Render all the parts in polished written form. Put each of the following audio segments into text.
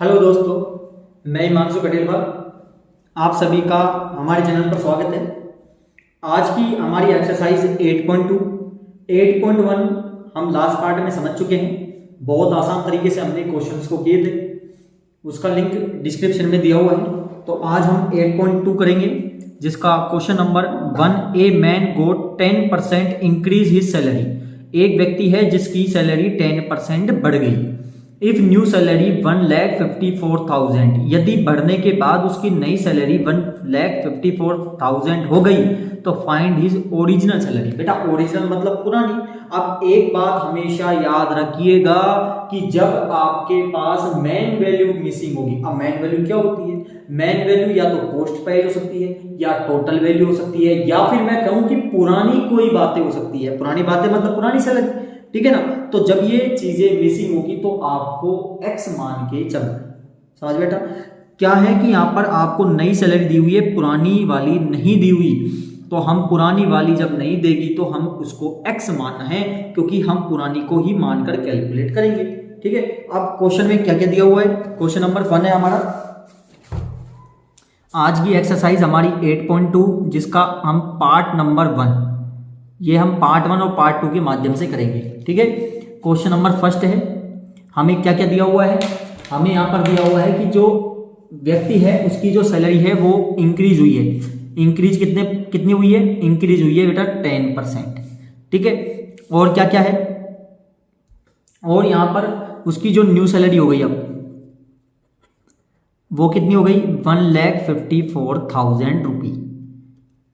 Hello दोस्तों, मैं हिमांशु कटेलवा। आप सभी का हमारे चैनल पर स्वागत है। आज की हमारी एक्सरसाइज 8.2 8.1 हम लास्ट पार्ट में समझ चुके हैं। बहुत आसान तरीके से हमने क्वेश्चंस को किए थे, उसका लिंक डिस्क्रिप्शन में दिया हुआ है। तो आज हम 8.2 करेंगे, जिसका question number 1, a man got 10% increase his salary. एक व्यक्ति है जिसकी सैलरी 10% बढ़ गई। इफ न्यू सैलरी 1,54,000, यदि बढ़ने के बाद उसकी नई सैलरी 1,54,000 हो गई तो फाइंड हिज ओरिजिनल सैलरी। बेटा ओरिजिनल मतलब पुरानी। अब एक बात हमेशा याद रखिएगा कि जब आपके पास मैन वैल्यू मिसिंग होगी, अब मैन वैल्यू क्या होती है? मैन वैल्यू या तो पोस्ट प्राइस हो सकती है, या टोटल वैल्यू हो सकती है, या फिर मैं कहूं कि पुरानी कोई बातें हो सकती है। पुरानी बातें मतलब पुरानी सैलरी, ठीक है ना। तो जब ये चीजें मिसिंग होगी तो आपको एक्स मान के चलना। समझ बेटा, क्या है कि यहां पर आपको नई सैलरी दी हुई है, पुरानी वाली नहीं दी हुई। तो हम पुरानी वाली जब नहीं देगी तो हम उसको एक्स मानना है, क्योंकि हम पुरानी को ही मानकर कैलकुलेट करेंगे। ठीक है। अब क्वेश्चन में क्या क्या दिया हुआ है? क्वेश्चन नंबर 1 है हमारा आज की एक्सरसाइज हमारी 8.2, जिसका हम पार्ट नंबर 1, ये हम पार्ट 1 और पार्ट 2 के माध्यम से करेंगे। ठीक है। क्वेश्चन नंबर 1 है, हमें क्या क्या दिया हुआ है? हमें यहाँ पर दिया हुआ है कि जो व्यक्ति है उसकी जो सैलरी है वो इंक्रीज हुई है। इंक्रीज कितनी हुई है? इंक्रीज हुई है बेटा 10%। ठीक है। और क्या क्या है? और यहाँ पर उसकी जो न्यू सैलरी हो गई, अब वो कितनी हो गई? 1,54,000 रुपी।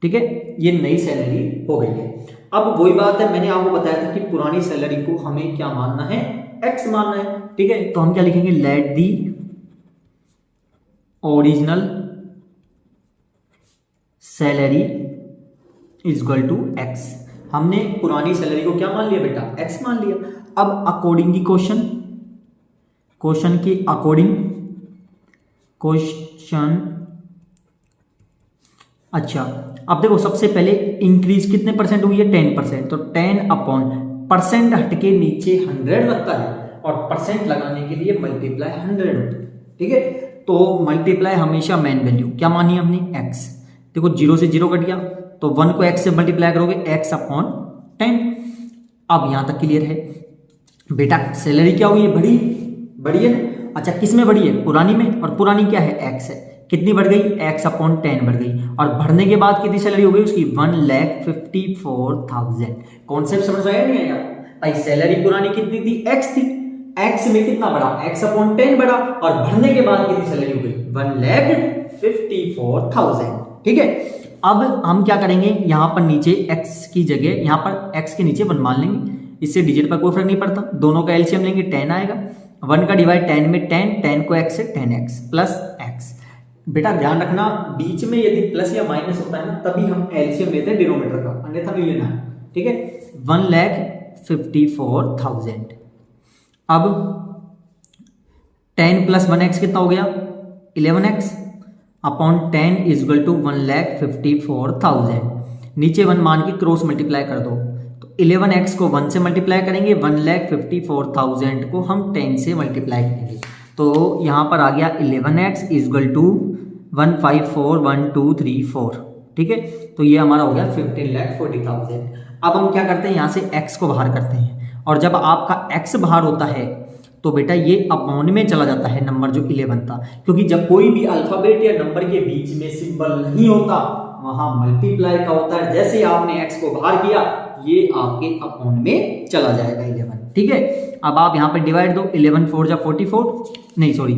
ठीक है, ये नई सैलरी हो गई है। अब वही बात है, मैंने आपको बताया था कि पुरानी सैलरी को हमें क्या मानना है? एक्स मानना है। ठीक है, तो हम क्या लिखेंगे? Let the original salary is equal to x. हमने पुरानी सैलरी को क्या मान लिया बेटा? एक्स मान लिया। अब अकॉर्डिंग की क्वेश्चन की अकॉर्डिंग क्वेश्चन, अच्छा अब देखो, सबसे पहले इंक्रीज कितने परसेंट हुई है? 10%। तो 10 अपॉन परसेंट हटके नीचे 100 लगता है, और परसेंट लगाने के लिए मल्टीप्लाई 100 होता है। ठीक है, तो मल्टीप्लाई हमेशा मैन वैल्यू क्या मानी हमने? एक्स। देखो 0 से 0 कट गया, तो 1 को एक्स से मल्टीप्लाई करोगे, एक्स अपॉन 10। अब यहां तक क्लियर है बेटा? सैलरी क्या हुई है? बढ़ी है ना। अच्छा, किस में बढ़ी है? पुरानी में। और पुरानी क्या है? एक्स है। कितनी बढ़ गई? एक्स अपॉन 10 बढ़ गई। और बढ़ने के बाद कितनी सैलरी हो गई उसकी? 1,54,000। कॉन्सेप्ट समझ आया नहीं आया भाई? सैलरी पुरानी कितनी थी? एक्स थी। एक्स में कितना बढ़ा? एक्स अपॉन 10 बढ़ा, और बढ़ने के बाद कितनी सैलरी हो गई? 1,54,000। ठीक है। अब हम क्या करेंगे? यहां पर नीचे एक्स की जगह, यहां पर एक्स के नीचे 1 मान लेंगे। इससे डिजिट पर कोई फर्क नहीं पड़ता, दोनों का एलसीएम लेंगे, 10 आएगा। 1 का डिवाइड 10 में 10 को एक्स से 10x प्लस एक्स। बेटा ध्यान रखना, बीच में यदि प्लस या माइनस होता है ना, तभी हम एलसीएम लेते हैं डिनोमिनेटर का, अन्यथा नहीं लेना है। ठीक है। 1,54,000। अब 10 प्लस 1x कितना हो गया? 11x upon 10 is equal to 1,54,000। नीचे 1 मान के क्रॉस मल्टीप्लाई कर दो, तो 11x को 1 से मल्टीप्लाई करेंगे, 1,54,000 को हम 10 से मल्टीप्लाई करेंगे, तो यहां पर आ गया 11x इज इक्वल टू 154,1,2,3,4। ठीक है, तो ये हमारा हो गया 15,40,000। अब हम क्या करते हैं? यहां से x को बाहर करते हैं, और जब आपका x बाहर होता है तो बेटा ये अपॉन में चला जाता है नंबर जो 11 था, क्योंकि जब कोई भी अल्फाबेट या नंबर के बीच में सिंबल नहीं होता वहां मल्टीप्लाई का होता है। जैसे आपने x को बाहर किया, ये आपके अपॉन में चला जाएगा 11। ठीक है। अब आप यहां पे डिवाइड दो, 11 4 जा 44, नहीं सॉरी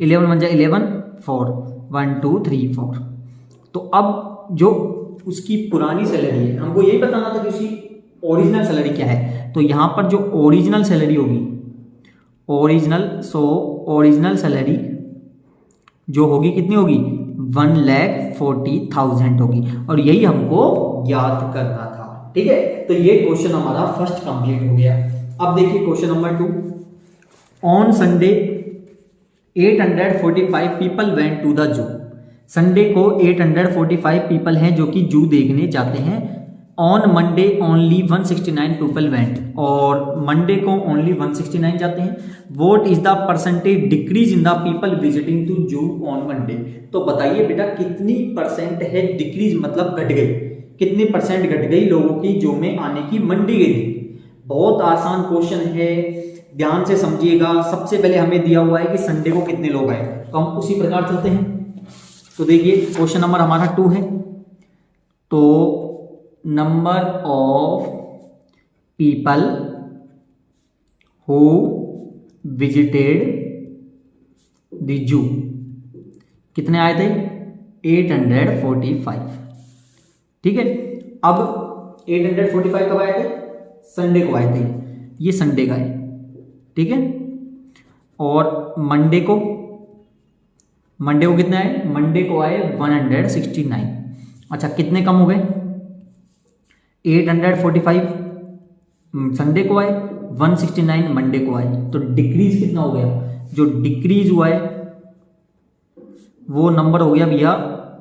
11 1 जा 11, 4 1 2 3 4। तो अब जो उसकी पुरानी सैलरी है, हमको यही बताना था कि उसकी ओरिजिनल सैलरी क्या है। तो यहां पर जो ओरिजिनल सैलरी होगी, ओरिजिनल सैलरी जो होगी कितनी होगी? 1,40,000 होगी, और यही हमको ज्ञात करना था। ठीक है, तो ये क्वेश्चन हमारा फर्स्ट कंप्लीट हो गया। अब देखिए question number 2। On Sunday 845 people went to the zoo. Sunday को 845 पीपल हैं जो कि जू देखने जाते हैं। On Monday only 169 people went, और मंडे को ओनली 169 जाते हैं। What is the percentage decrease in the people visiting to zoo on Monday. तो बताइए बेटा कितनी परसेंट है डिक्रीज, मतलब घट गई, कितनी परसेंट घट गई लोगों की जू में आने की मंडे गई थी। बहुत आसान क्वेश्चन है, ध्यान से समझिएगा। सबसे पहले हमें दिया हुआ है कि संडे को कितने लोग आए, तो हम उसी प्रकार चलते हैं। तो देखिए क्वेश्चन नंबर हमारा 2 है, तो number of people who visited the zoo कितने आए थे, 845। ठीक है, अब 845 कब आए थे, संडे को आए थे, ये संडे का है। ठीक है, और मंडे को कितने आए, मंडे को आए 169। अच्छा कितने कम हो गए, 845 संडे को आए, 169 मंडे को आए, तो डिक्रीज कितना हो गया, जो डिक्रीज हुआ है वो नंबर हो गया भैया,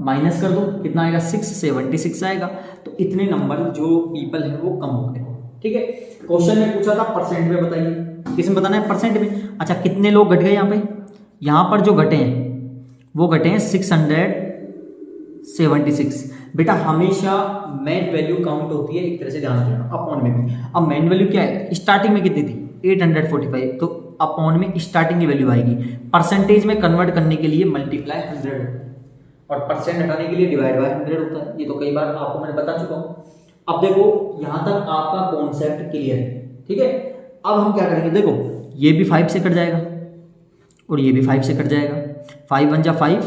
माइनस कर दो, कितना आएगा 676 आएगा। तो इतने नंबर जो पीपल है वो कम हो गए। ठीक है, क्वेश्चन में पूछा था परसेंट में बताइए, किसमें बताना है, परसेंट में। अच्छा कितने लोग घट गए यहाँ पर जो घटे हैं वो घटे हैं 676। बेटा हमेशा मेन वैल्यू काउंट होती है, एक तरह से ध्यान रखना, अपॉन में भी। अब मेन वैल्यू क्या है, स्टार्टिंग में कितनी थी, 845, तो अपॉन में स्टार्टिंग की वैल्यू आएगी। परसेंटेज में कन्वर्ट करने के लिए मल्टीप्लाई 100 होता है, और परसेंट हटाने के लिए डिवाइड बाय 100 होता है। ये तो कई बार आपको मैंने बता चुका हूँ। अब देखो यहाँ तक आपका कॉन्सेप्ट क्लियर है। ठीक है, अब हम क्या करेंगे, देखो ये भी 5 से कट जाएगा और ये भी 5 से कट जाएगा। 5 1 जा 5,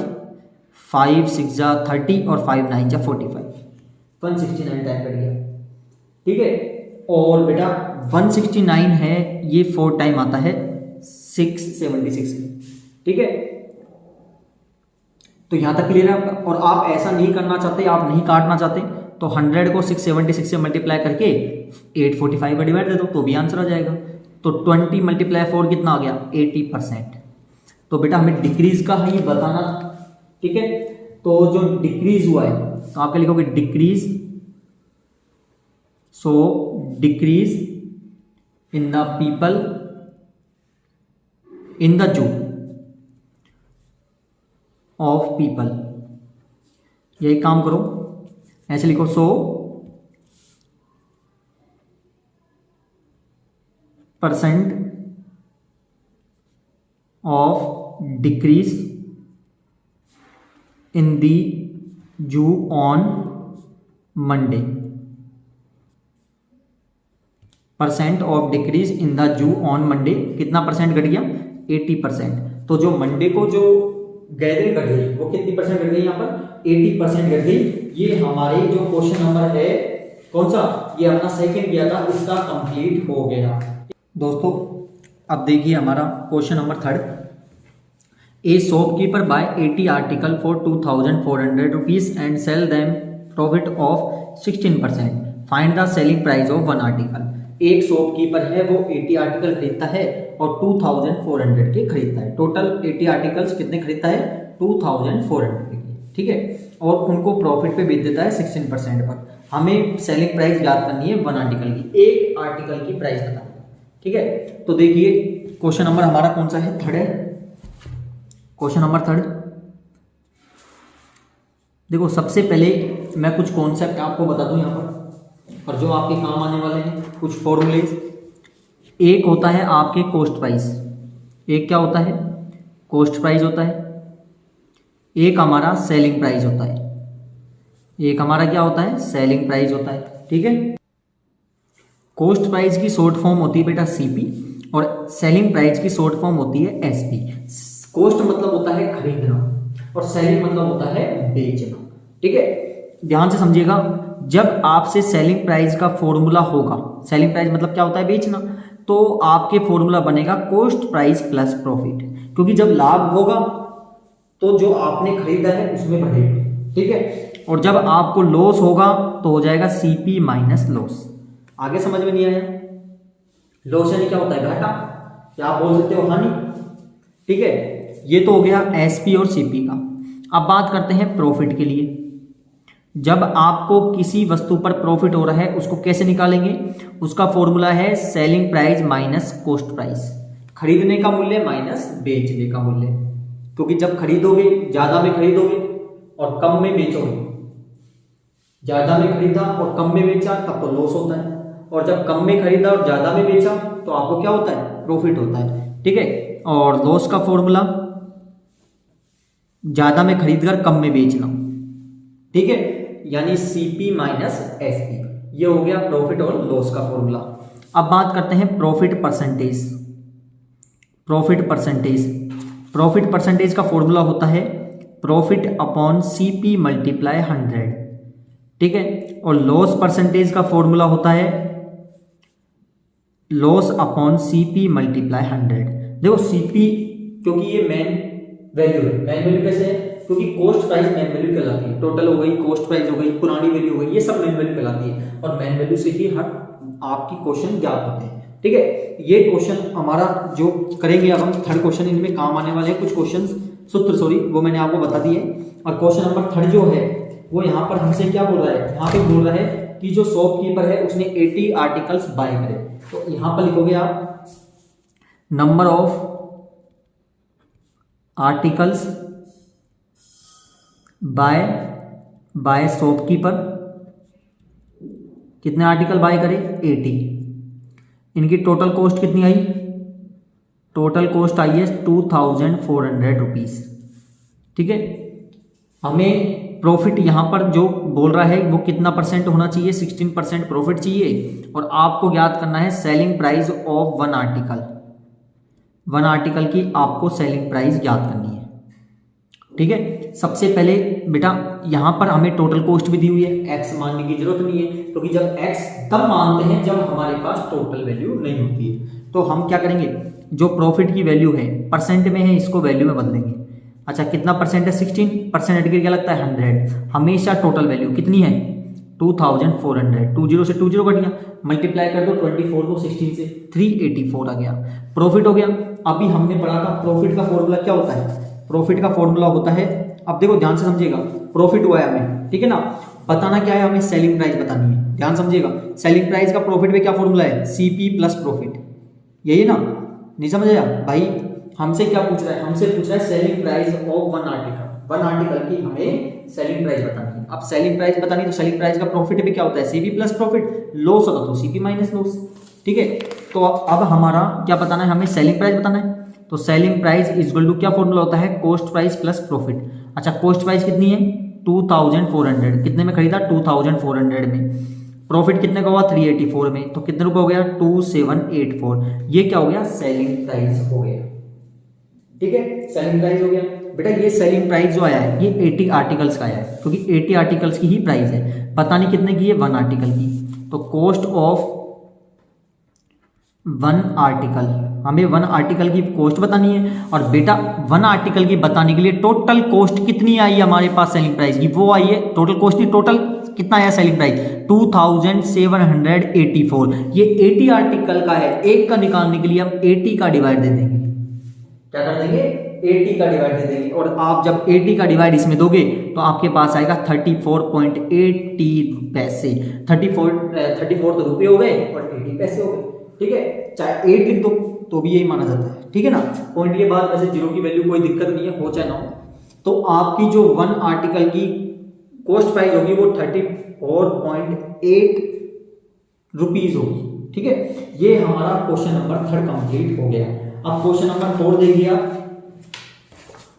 5 6 जा 30 और 5 9 जा 45, 169 टाइम कट गया। ठीक है, और बेटा 169 है, ये 4 टाइम आता है 676 में। ठीक है, तो यहां तक क्लियर है आपका। और आप ऐसा नहीं करना चाहते, आप नहीं काटना चाहते, तो 100 को 676 से मल्टीप्लाई करके 845 का डिवाइड दे दो, तो भी आंसर आ जाएगा। तो 20 × 4 कितना आ गया, 80%। तो बेटा हमें डिक्रीज का ही बताना। ठीक है, तो जो डिक्रीज हुआ है तो आप क्या लिखोगे, decrease, so decrease in the people in the zoo of people, यही काम करो, ऐसे लिखो, सो परसेंट ऑफ डिक्रीज इन दी जू on Monday, percent of decrease in the zoo on Monday, कितना परसेंट घट गया, 80%। तो जो मंडे को जो गैदरिंग घट गई वो कितनी परसेंट घट गई, यहाँ पर 80% घट गई। ये हमारे जो क्वेश्चन नंबर है कौन सा, ये अपना सेकंड किया था, इसका कंप्लीट हो गया। दोस्तों अब देखिए हमारा question number 3। A shopkeeper buy 80 article for 2400 rupees and sell them profit of 16%, find the selling price of 1 article. एक शॉपकीपर है वो 80 आर्टिकल खरीदता है और 2400 के खरीदता है। टोटल 80 आर्टिकल्स कितने खरीदता है, 2400 के। ठीक है, और उनको प्रॉफिट पे बेच देता है 16% पर। हमें सेलिंग प्राइस याद करनी है 1 आर्टिकल की, एक आर्टिकल की प्राइस बतानी है। ठीक है, तो देखिए क्वेश्चन नंबर हमारा कौन सा है, 3rd है। क्वेश्चन नंबर 3, देखो सबसे पहले मैं कुछ कॉन्सेप्ट आपको बता दूं यहाँ पर, और जो आपके काम आने वाले हैं, कुछ फॉर्मूलेज। एक होता है आपके कॉस्ट प्राइस, एक क्या होता है, कॉस्ट प्राइस होता है, एक हमारा सेलिंग प्राइस होता है, एक हमारा क्या होता है, सेलिंग प्राइस होता है। ठीक है, कॉस्ट प्राइस की शॉर्ट फॉर्म होती है बेटा सीपी, और सेलिंग प्राइस की शॉर्ट फॉर्म होती है एसपी। कॉस्ट मतलब होता है खरीदना और सेलिंग मतलब होता है बेचना। ठीक है, ध्यान से समझिएगा, जब आपसे सेलिंग प्राइस का फॉर्मूला होगा, सेलिंग प्राइस मतलब क्या होता है, बेचना, तो आपके फॉर्मूला बनेगा कॉस्ट प्राइस प्लस प्रॉफिट, क्योंकि जब लाभ होगा तो जो आपने खरीदा है उसमें बढ़ेगा। ठीक है, और जब आपको लॉस होगा तो हो जाएगा सीपी माइनस लॉस। आगे समझ में नहीं आया, लॉस यानी क्या होता है, घाटा, या आप बोल सकते हो हानि। ठीक है, ये तो हो गया एसपी और सीपी का। अब बात करते हैं प्रॉफिट के लिए। जब आपको किसी वस्तु पर प्रॉफिट हो रहा है उसको कैसे निकालेंगे, उसका फॉर्मूला है selling price minus cost price, खरीदने का मूल्य माइनस बेचने का मूल्य। क्योंकि जब खरीदोगे ज्यादा में खरीदोगे और कम में बेचोगे, ज्यादा में खरीदा और कम में बेचा तब तो लॉस होता है, और जब कम में खरीदा और ज्यादा में बेचा तो आपको क्या होता है, प्रॉफिट होता है। ठीक है, और लॉस का फॉर्मूला ज्यादा में खरीदकर कम में बेचना। ठीक है, यानी सीपी माइनस एसपी, ये हो गया प्रॉफिट और लॉस का फॉर्मूला। अब बात करते हैं profit percentage. Profit percentage, profit percentage का फॉर्मूला होता है प्रॉफिट अपॉन सीपी मल्टीप्लाई 100। ठीक है, और लॉस परसेंटेज का फॉर्मूला होता है लॉस अपॉन सीपी मल्टीप्लाई 100। देखो सीपी क्योंकि ये मेन वैल्यू है, मेन वैल्यू कैसे है, क्योंकि कॉस्ट प्राइस मेन वैल्यू कहलाती है, टोटल हो गई, कॉस्ट प्राइस हो गई, पुरानी वैल्यू हो गई, ये सब मेन वैल्यू कहलाती है, और मेन वैल्यू से ही हर आपकी क्वेश्चन ज्ञात होते हैं। ठीक है, ये क्वेश्चन हमारा जो करेंगे अब हम थर्ड क्वेश्चन, इनमें काम आने वाले हैं कुछ क्वेश्चन सूत्र, सॉरी वो मैंने आपको बता दिए। और क्वेश्चन नंबर थर्ड जो है वो यहाँ पर हमसे क्या बोल रहा है, यहाँ पे बोल रहा है कि जो शॉपकीपर है उसने 80 आर्टिकल्स बाय करे। तो यहाँ पर लिखोगे आप number of articles by shopkeeper, कितने आर्टिकल बाय करे, 80। इनकी टोटल कॉस्ट कितनी आई, टोटल कॉस्ट आई है 2400 रुपीज। ठीक है, हमें प्रॉफिट यहां पर जो बोल रहा है वो कितना परसेंट होना चाहिए, 16% प्रॉफिट चाहिए, और आपको ज्ञात करना है selling price of one article. One article की आपको सेलिंग प्राइस ज्ञात करनी है। ठीक है, सबसे पहले बेटा यहां पर हमें टोटल कॉस्ट भी दी हुई है, एक्स मानने की जरूरत नहीं है, क्योंकि जब एक्स तब मानते हैं जब हमारे पास टोटल वैल्यू नहीं होती है। तो हम क्या करेंगे, जो प्रॉफिट की वैल्यू है परसेंट में है, इसको वैल्यू में बदलेंगे। अच्छा, कितना परसेंट है, 16%, हट के क्या लगता है 100। हमेशा टोटल वैल्यू कितनी है 2400, 20 से 20 कट गया, मल्टीप्लाई कर दो 24 को 16 से, 384 आ गया, प्रॉफिट हो गया। अभी हमने पढ़ा था प्रॉफिट का फॉर्मूला क्या होता है, प्रॉफिट का फॉर्मूला होता है, अब देखो ध्यान से समझिएगा, प्रॉफिट हुआ है हमें, ठीक है ना, बताना क्या है, हमें सेलिंग प्राइस बतानी है। ध्यान समझिएगा, सेलिंग प्राइस का प्रॉफिट में क्या फॉर्मूला है, सीपी प्लस प्रॉफिट, यही ना, नहीं समझ आया भाई। हमसे क्या पूछ रहा है, हमसे पूछ रहा है selling price of one article, one article की हमें सेलिंग प्राइस बतानी है। अब सेलिंग प्राइस बतानी तो सेलिंग प्राइस का प्रॉफिट भी क्या होता है, सीपी प्लस प्रॉफिट, लॉस होता तो सीपी माइनस लॉस। ठीक है, तो अब हमारा क्या बताना है, हमें सेलिंग प्राइस बताना है। तो selling price is equal to क्या फॉर्मूला होता है, कॉस्ट प्राइस प्लस प्रॉफिट। अच्छा, कॉस्ट प्राइस कितनी है 2400, कितने में खरीदा 2400 में, प्रॉफिट कितने का हुआ 384 में, तो कितने रुपए हो गया 2784, ये क्या हो गया सेलिंग प्राइस हो गया। ठीक है, सेलिंग प्राइस हो गया बेटा। ये सेलिंग प्राइस जो आया है ये 80 आर्टिकल्स का आया है, क्योंकि 80 आर्टिकल्स की ही प्राइस है, पता नहीं कितने की है, वन आर्टिकल की। तो कॉस्ट ऑफ वन आर्टिकल, हमें वन आर्टिकल की कॉस्ट बतानी है, और बेटा वन आर्टिकल की बताने के लिए टोटल कॉस्ट कितनी आई है हमारे पास सेलिंग प्राइस की, वो आई है, टोटल कॉस्ट नहीं, टोटल कितना आया सेलिंग प्राइस 2784। ये 80 आर्टिकल का है, एक का निकालने के लिए हम 80 का डिवाइड दे देंगे, क्या कर देंगे 80 का डिवाइड दे देंगे, और आप जब 80 का डिवाइड इसमें दोगे तो आपके पास आएगा 34.80 पैसे, 34 तो रुपये हो गए और 80 पैसे हो गए। ठीक है, चाहे 8 लिख दो तो भी यही माना जाता है। ठीक है ना, पॉइंट के बाद वैसे जीरो की वैल्यू कोई दिक्कत नहीं है, हो चाहे ना हो। तो आपकी जो वन आर्टिकल की कॉस्ट प्राइस होगी वो 34.8 रुपीज होगी। ठीक है, ये हमारा क्वेश्चन नंबर 3 कंप्लीट हो गया। अब क्वेश्चन नंबर 4 देखिए आप,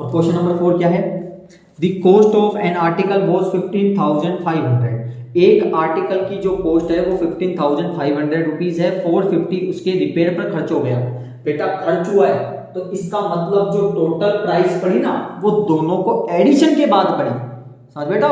और क्वेश्चन नंबर 4 क्या है, the cost of an article was 15,500। एक आर्टिकल की जो कॉस्ट है वो 15,500 रुपीज है, 450 उसके रिपेयर पर खर्च हो गया। बेटा खर्च हुआ है तो इसका मतलब जो टोटल प्राइस पड़ी ना वो दोनों को एडिशन के बाद पड़ी, समझ बेटा।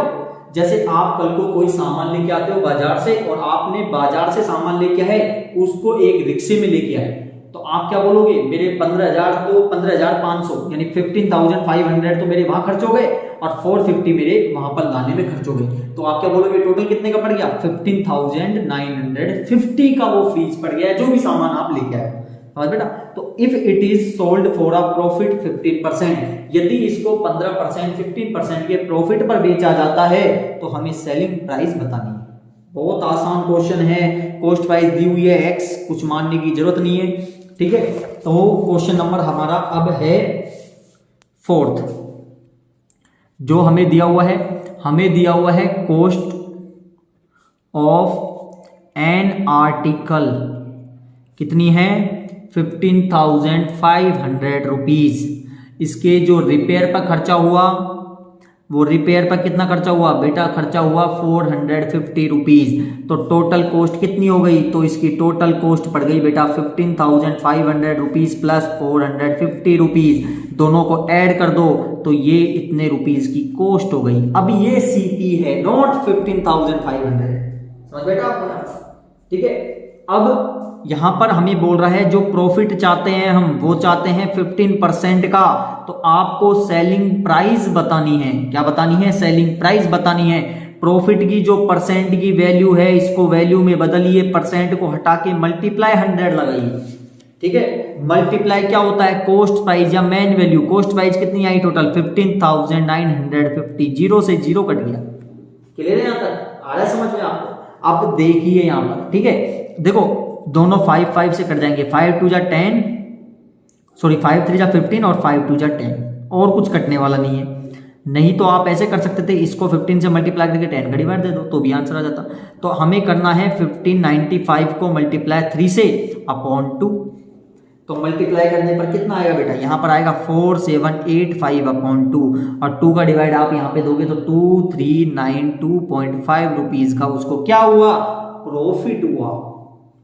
जैसे आप कल को कोई सामान लेके आते हो बाजार से, और आपने बाजार से सामान लेके आए उसको एक रिक्शे में लेके आए, तो आप क्या बोलोगे, मेरे 15,000 तो 15,500 यानी 15,500 तो मेरे वहां खर्च हो गए, और 450 मेरे वहां पर लाने में खर्च हो गए। तो आप क्या बोलोगे, टोटल कितने का पड़ गया 15,950 का वो फीस पड़ गया जो भी सामान आप लेके आए, समझ बेटा। तो if it is sold for a profit 15%, यदि इसको 15% 15% के प्रॉफिट पर बेचा जाता है तो हमें सेलिंग प्राइस बतानी है। बहुत आसान क्वेश्चन है, कॉस्ट प्राइस दी हुई है x, कुछ मानने की जरूरत नहीं है, ठीक है। तो क्वेश्चन नंबर हमारा अब है 4th, जो हमें दिया हुआ है कॉस्ट ऑफ एन आर्टिकल कितनी है 15,500 रुपीज। इसके जो रिपेयर पर खर्चा हुआ, वो रिपेयर पर कितना खर्चा हुआ बेटा, खर्चा हुआ 450 रुपीज। तो टोटल कॉस्ट कितनी हो गई, तो इसकी टोटल कॉस्ट पड़ गई बेटा 15,500 रुपीज प्लस 450 रुपीज, दोनों को ऐड कर दो तो ये इतने रुपीज की कॉस्ट हो गई। अब ये सीपी है, नॉट 15,500, समझ बेटा आपको, ठीक है। अब यहां पर हमें बोल रहा है जो प्रॉफिट चाहते हैं हम, वो चाहते हैं 15% का, तो आपको सेलिंग प्राइस बतानी है। क्या बतानी है, सेलिंग प्राइस बतानी है। प्रॉफिट की जो परसेंट की वैल्यू है, इसको वैल्यू में बदलिए, परसेंट को हटा के मल्टीप्लाई 100 लगाइए, ठीक है। मल्टीप्लाई क्या होता है, कॉस्ट प्राइस या मेन वैल्यू। कॉस्ट प्राइस कितनी आई टोटल 15,950, जीरो से जीरो कट गया। क्लियर है यहां तक, आ रहा है समझ में आपको। अब देखिए यहां पर, ठीक है, देखो दोनों 5 से कट जाएंगे, 5 2 जा 10, सॉरी 5 3 जा 15 और 5 2 जा 10, और कुछ कटने वाला नहीं है। नहीं तो आप ऐसे कर सकते थे, इसको 15 से मल्टीप्लाई करके 10 का डिवाइड दे दो तो भी आंसर आ जाता। तो हमें करना है 1595 को मल्टीप्लाई 3 से अपॉन 2, तो मल्टीप्लाई करने पर कितना आएगा बेटा, यहाँ पर आएगा 4785 अपॉन 2, और 2 का डिवाइड आप यहाँ पे दोगे तो 2392.5 रुपीज का उसको क्या हुआ, प्रॉफिट हुआ।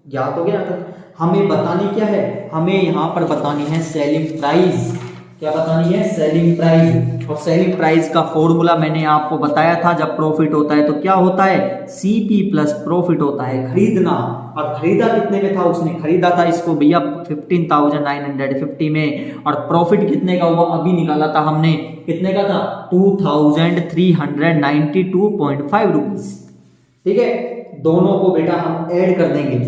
याद हो गया तक। हमें बतानी क्या है, हमें यहाँ पर बतानी है सेलिंग प्राइस। क्या बतानी है, सेलिंग प्राइस। और सेलिंग प्राइस का फॉर्मूला मैंने आपको बताया था, जब प्रॉफिट होता है तो क्या होता है, सीपी प्लस प्रॉफिट होता है, खरीदना। और खरीदा कितने में था, उसने खरीदा था इसको भैया 15,950 में, और प्रॉफिट कितने का हुआ अभी निकाला था हमने, कितने का था 2,392.5 रुपीज, ठीक है। दोनों को बेटा हम ऐड कर देंगे,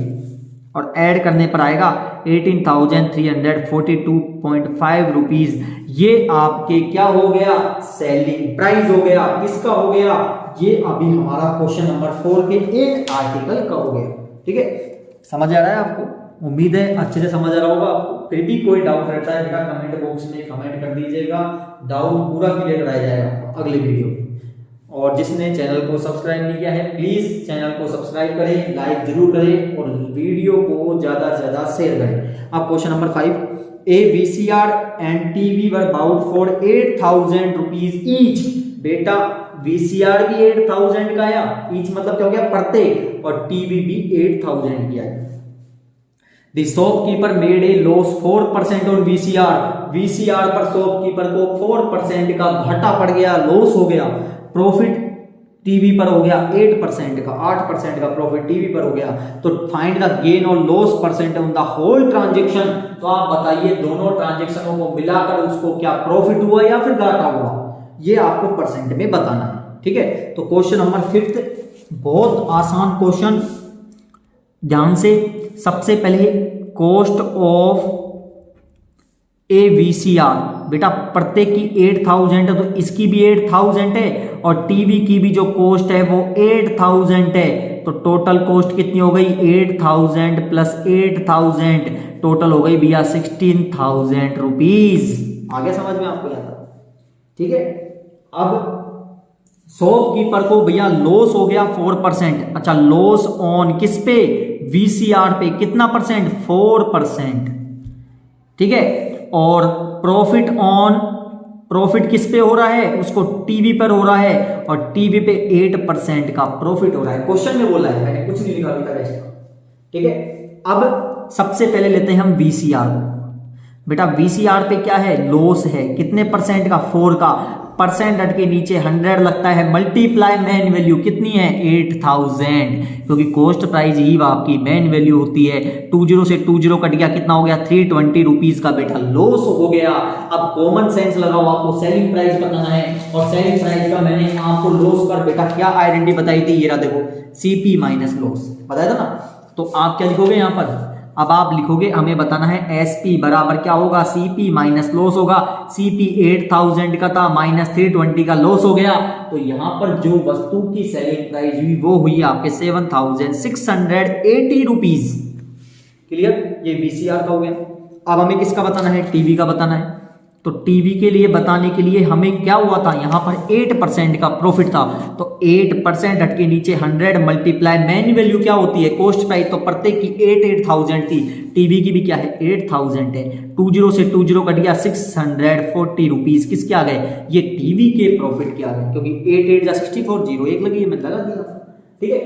और ऐड करने पर आएगा 18,342.5 रुपीज। ये आपके क्या हो गया, सेलिंग प्राइस हो गया। किसका हो गया, ये अभी हमारा क्वेश्चन नंबर 4 के एक आर्टिकल का हो गया, ठीक है। समझ आ रहा है आपको, उम्मीद है अच्छे से समझ आ रहा होगा आपको। फिर भी कोई डाउट रहता है बेटा कमेंट बॉक्स में कमेंट कर दीजिएगा, डाउट पूरा क्लियर कराया जाएगा अगले वीडियो में। और जिसने चैनल को सब्सक्राइब नहीं किया है प्लीज चैनल को सब्सक्राइब करें, लाइक जरूर करें और वीडियो को ज्यादा से ज्यादा शेयर करें। अब question number 5, a VCR and TV were bought for 8,000 rupees each. बेटा VCR भी 8,000 का आया, ईच मतलब क्या हो गया, प्रत्येक, और टीवी भी 8,000 की आई। The shopkeeper made a loss 4% on VCR पर शॉपकीपर को 4% का घाटा पड़ गया, लॉस हो गया। प्रॉफिट टीवी पर हो गया 8% का, 8% का प्रॉफिट टीवी पर हो गया। तो फाइंड द गेन और loss percent on the whole transaction. तो आप बताइए दोनों ट्रांजैक्शनों को मिलाकर उसको क्या प्रॉफिट हुआ या फिर घाटा हुआ, ये आपको परसेंट में बताना है, ठीक है। तो क्वेश्चन नंबर 5 बहुत आसान क्वेश्चन, ध्यान से। सबसे पहले कॉस्ट ऑफ ए VCR, बेटा प्रत्येक की 8,000 है तो इसकी भी 8,000 है, और टीवी की भी जो कॉस्ट है वो 8,000 है। तो टोटल कॉस्ट कितनी हो गई, 8,000 प्लस 8,000, टोटल हो गई भैया 16,000 रुपीज। आगे समझ में आपको आता, ठीक है। अब शॉपकीपर को भैया लॉस हो गया 4%। अच्छा, लॉस ऑन किस पे, VCR पे, कितना परसेंट, 4%, ठीक है। और प्रॉफिट किस पे हो रहा है, उसको टीवी पर हो रहा है, और टीवी पे 8% का प्रॉफिट हो रहा है। क्वेश्चन में बोला है, मैंने कुछ नहीं लिखा अभी तक इसका, ठीक है। अब सबसे पहले लेते हैं हम VCR को। बेटा VCR पे क्या है, लॉस है, कितने परसेंट का, 4 का। परसेंट हट के नीचे 100 लगता है, मल्टीप्लाई मेन वैल्यू कितनी है, 8,000, क्योंकि कॉस्ट प्राइस ही आपकी मेन वैल्यू होती है। 20 से 20 कट गया, कितना हो गया, 320 रुपीज का बेटा लॉस हो गया। अब कॉमन सेंस लगाओ, आपको सेलिंग प्राइस बताना है, और सेलिंग प्राइस का मैंने आपको लॉस पर बेटा क्या आइडेंटिटी बताई थी, ये रहा देखो, CP माइनस लॉस बताया था ना। तो आप क्या लिखोगे यहाँ पर, अब आप लिखोगे हमें बताना है एसपी बराबर क्या होगा, सीपी माइनस लॉस होगा। सीपी 8000 का था, माइनस 320 का लॉस हो गया, तो यहां पर जो वस्तु की सेलिंग प्राइस हुई वो हुई आपके 7680 रुपीज। क्लियर, ये वीसीआर का हो गया। अब हमें किसका बताना है, टीवी का बताना है। तो टीवी के लिए बताने के लिए हमें क्या हुआ था, यहां पर 8% का प्रॉफिट था, तो 8% हटके नीचे 100 मल्टीप्लाई मेन वैल्यू क्या होती है, कॉस्ट प्राइस, तो प्रत्येक की 8000 थी, टीवी की भी क्या है 8000 है। 20 से 20 कट गया, 640 रुपीज किसके आ गए, ये टीवी के प्रॉफिट के आ गए, क्योंकि 8 8 64 0 एक लगी है, मैं लगा दिया। ठीक है,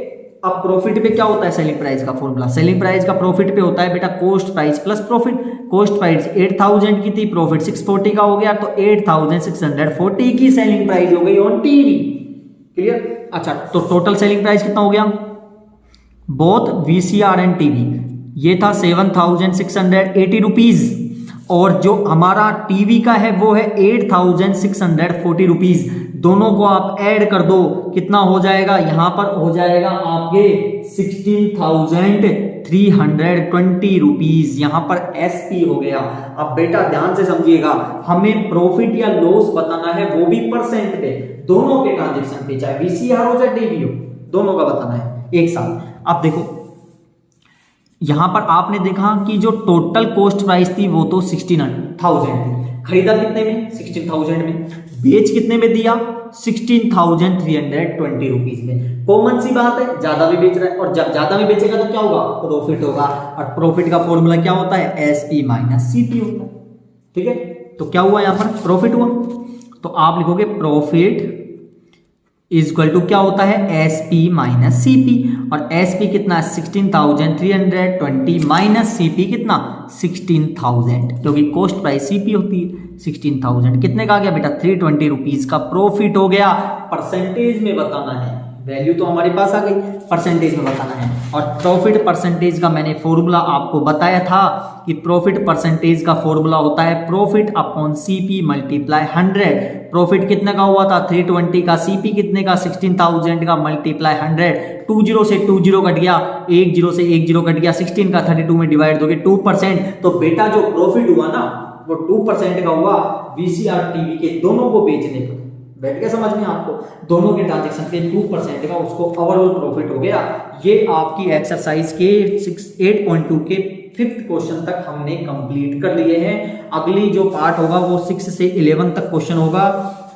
अब प्रॉफिट पे क्या होता है, सेलिंग प्राइस का फॉर्मूला, सेलिंग प्राइस का प्रॉफिट पे होता है बेटा cost price plus profit. Cost price 8000 की थी, प्रॉफिट 640 का हो गया, तो 8640 की सेलिंग प्राइस हो गई ऑन टीवी। क्लियर, अच्छा तो टोटल सेलिंग प्राइस कितना हो गया, बोथ वीसीआर एंड टीवी, ये था 7680 रुपीज, और जो हमारा टीवी का है वो है 8640 रुपीज। दोनों को आप ऐड कर दो, कितना हो जाएगा, यहां पर हो जाएगा आपके 16320 रुपीज, यहां पर एसपी हो गया। अब बेटा ध्यान से समझिएगा, हमें प्रॉफिट या लॉस बताना है, वो भी परसेंट पे, दोनों के ट्रांजेक्शन पे, चाहे वीसीआर हो चाहे टीवी हो, दोनों का बताना है एक साथ। अब देखो यहां पर आपने देखा कि जो टोटल कॉस्ट प्राइस थी वो तो 16000 थी, खरीदा कितने में 16000 में, बेच कितने में दिया 16320 रुपीज में। कॉमन सी बात है, ज्यादा भी बेच रहा है, और जब ज्यादा भी बेचेगा तो क्या होगा, प्रॉफिट होगा, और प्रॉफिट का फॉर्मूला क्या होता है, एसपी माइनस सीपी होता है। ठीक है, तो क्या हुआ यहां पर प्रॉफिट हुआ, तो आप लिखोगे प्रॉफिट इज इक्वल टू क्या होता है, एसपी माइनस सीपी, और एसपी कितना 16320 माइनस सीपी कितना 16000, क्योंकि कॉस्ट प्राइस सीपी होती है 16000, कितने का आ गया बेटा 320 रुपीज का प्रॉफिट हो गया। परसेंटेज में बताना है, वैल्यू तो हमारे पास आ गई, परसेंटेज में बताना है, और प्रॉफिट परसेंटेज का मैंने फॉर्मूला आपको बताया था कि प्रॉफिट परसेंटेज का फॉर्मूला होता है profit upon CP multiply 100। Profit कितने का हुआ था 320 का, सीपी कितने का 16000 का, मल्टीप्लाई 100, 20 से 20 कट गया, 10 से 10 कट गया, 16 का 32 में डिवाइड दोगे 2%, तो बेटा जो प्रॉफिट हुआ ना वो 2% का हुआ वीसीआर टीवी के दोनों को बेचने पर। बैठ गया समझ में आपको, दोनों के ट्रांजेक्शन पे 2% का उसको ओवरऑल प्रॉफिट हो गया। ये आपकी एक्सरसाइज के 8.2 के 5th क्वेश्चन तक हमने कंप्लीट कर लिए हैं। अगली जो पार्ट होगा वो 6 से 11 तक क्वेश्चन होगा।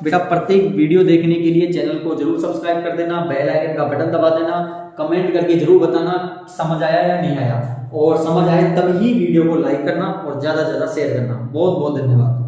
बेटा प्रत्येक वीडियो देखने के लिए चैनल को जरूर सब्सक्राइब कर देना, बेल आइकन का बटन दबा देना, कमेंट करके जरूर बताना समझ आया या नहीं आया, और समझ आए तभी वीडियो को लाइक करना और ज्यादा से ज्यादा शेयर करना। बहुत बहुत धन्यवाद।